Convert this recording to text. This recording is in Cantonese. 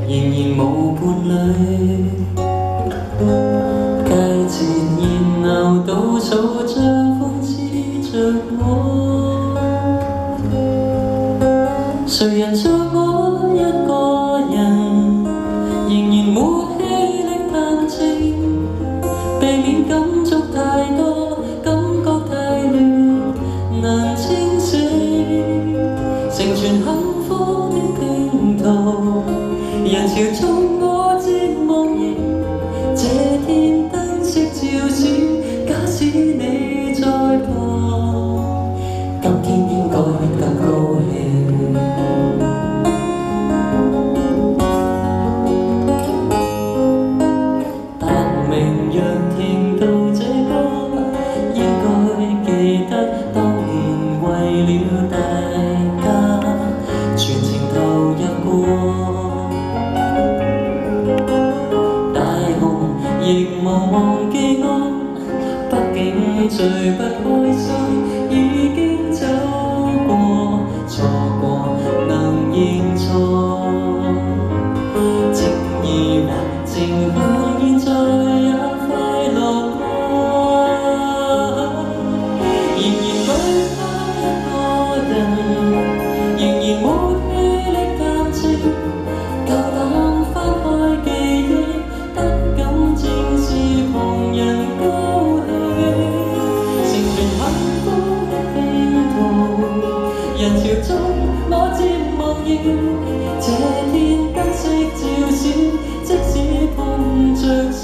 仍然無伴侶。佳節熱鬧，稻草將風刺着我。誰人像我一個人，仍然沒氣力談情，避免感觸太多，感覺太亂，難清醒。成全幸福的拼圖，人潮中我漸茫然。這天燈飾照閃，假使你在旁，今天應該更高興。但明若聽到這歌，應該記得當年為了大家全情投入過。大紅亦無忘記我，畢竟最不開心已經走過，錯過能認錯。情義或情向現在也快樂過，仍然對他一個人，仍然沒氣力談情，夠膽翻開記憶，得感正是旁人高興。成全幸福的拼圖，人潮中我漸茫然。這天燈飾照閃，即使碰着誰